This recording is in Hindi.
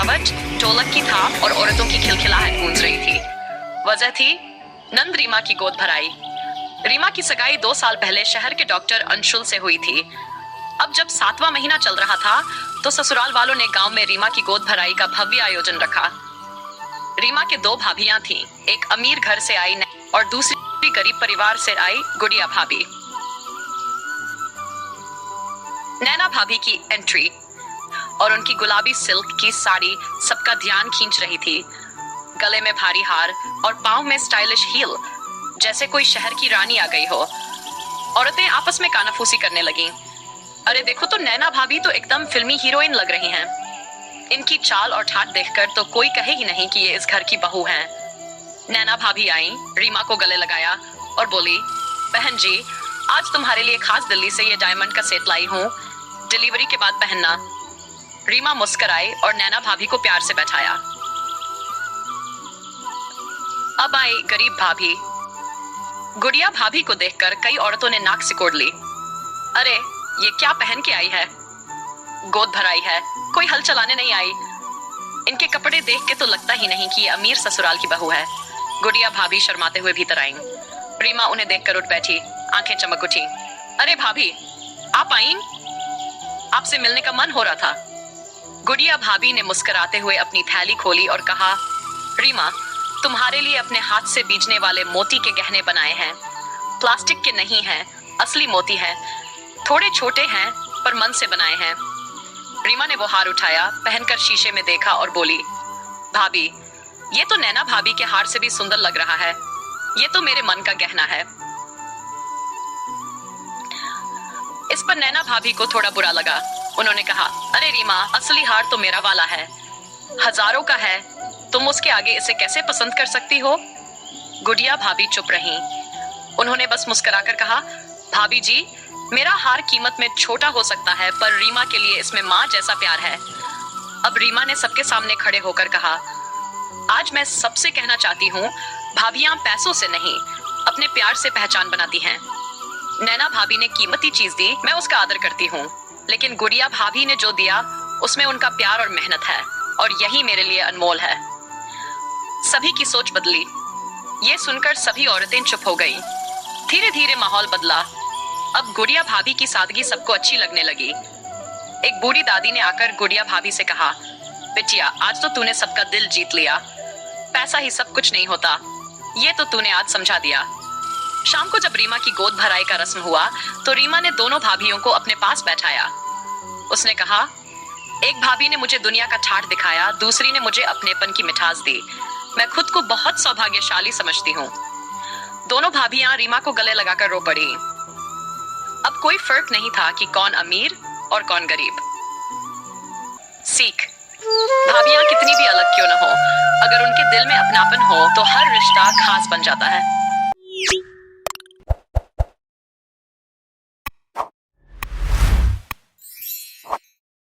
सजावट, ढोलक की थाप और औरतों की खिलखिलाहट गूंज रही थी। वजह थी नंद रीमा की गोद भराई। रीमा की सगाई 2 साल पहले शहर के डॉक्टर अंशुल से हुई थी। अब जब 7वां महीना चल रहा था तो ससुराल वालों ने गांव में रीमा की गोद भराई का भव्य आयोजन रखा। रीमा के 2 भाभियां थीं, एक अमीर घर से आई और दूसरी गरीब परिवार से आई गुड़िया भाभी। नैना भाभी की एंट्री और उनकी गुलाबी सिल्क की साड़ी सबका ध्यान खींच रही थी। गले में भारी हार और पांव में स्टाइलिश हील, जैसे कोई शहर की रानी आ गई हो। औरतें आपस में कानाफूसी करने लगीं। अरे देखो तो नैना भाभी तो एकदम फिल्मी हीरोइन लग रही हैं। इनकी चाल और ठाट देखकर तो कोई कहे ही नहीं कि ये इस घर की बहू हैं। नैना भाभी आई, रीमा को गले लगाया और बोली, बहन जी, आज तुम्हारे लिए खास दिल्ली से ये डायमंड का सेट लाई हूँ, डिलीवरी के बाद पहनना। रीमा मुस्कुराई और नैना भाभी को प्यार से बैठाया। अब आई गरीब भाभी। गुड़िया भाभी को देखकर कई औरतों ने नाक सिकोड़ ली। अरे ये क्या पहन के आई है? गोद भराई है, कोई हल चलाने नहीं आई। इनके कपड़े देख के तो लगता ही नहीं कि ये अमीर ससुराल की बहू है। गुड़िया भाभी शर्माते हुए भीतर आईं। रीमा उन्हें देखकर उठ बैठी, आंखें चमक उठी। अरे भाभी, आप आईं? आपसे मिलने का मन हो रहा था। गुड़िया भाभी ने मुस्कुराते हुए अपनी थैली खोली और कहा, रीमा, तुम्हारे लिए अपने हाथ से बीजने वाले मोती के गहने बनाए हैं। प्लास्टिक के नहीं हैं, असली मोती हैं। थोड़े छोटे हैं पर मन से बनाए हैं। रीमा ने वो हार उठाया, पहनकर शीशे में देखा और बोली, भाभी, ये तो नैना भाभी के हार से भी सुंदर लग रहा है। ये तो मेरे मन का गहना है। इस पर नैना भाभी को थोड़ा बुरा लगा। उन्होंने कहा, अरे रीमा, असली हार तो मेरा वाला है, हजारों का है। तुम उसके आगे इसे कैसे पसंद कर सकती हो? गुड़िया भाभी चुप रहीं। उन्होंने बस मुस्कुराकर कहा, भाभी जी, मेरा हार कीमत में छोटा हो सकता है, पर रीमा के लिए इसमें माँ जैसा प्यार है। अब रीमा ने सबके सामने खड़े होकर कहा, आज मैं सबसे कहना चाहती हूँ, भाभियां पैसों से नहीं, अपने प्यार से पहचान बनाती हैं। नैना भाभी ने कीमती चीज दी, मैं उसका आदर करती हूँ, लेकिन गुड़िया भाभी ने जो दिया उसमें उनका प्यार और मेहनत है, और यही मेरे लिए अनमोल है। सभी की सोच बदली। ये सुनकर सभी औरतें चुप हो गईं। धीरे धीरे माहौल बदला। अब गुड़िया भाभी की सादगी सबको अच्छी लगने लगी। एक बूढ़ी दादी ने आकर गुड़िया भाभी से कहा, बिटिया, आज तो तूने सबका दिल जीत लिया। पैसा ही सब कुछ नहीं होता, ये तो तूने आज समझा दिया। शाम को जब रीमा की गोद भराई का रस्म हुआ तो रीमा ने दोनों भाभियों को अपने पास बैठाया। उसने कहा, एक भाभी ने मुझे दुनिया का ठाठ दिखाया, दूसरी ने मुझे अपनेपन की मिठास दी। मैं खुद को बहुत सौभाग्यशाली समझती हूँ। दोनों भाभियां रीमा को गले लगाकर रो पड़ी। अब कोई फर्क नहीं था कि कौन अमीर और कौन गरीब। सीख, भाभियां कितनी भी अलग क्यों न हो, अगर उनके दिल में अपनापन हो तो हर रिश्ता खास बन जाता है।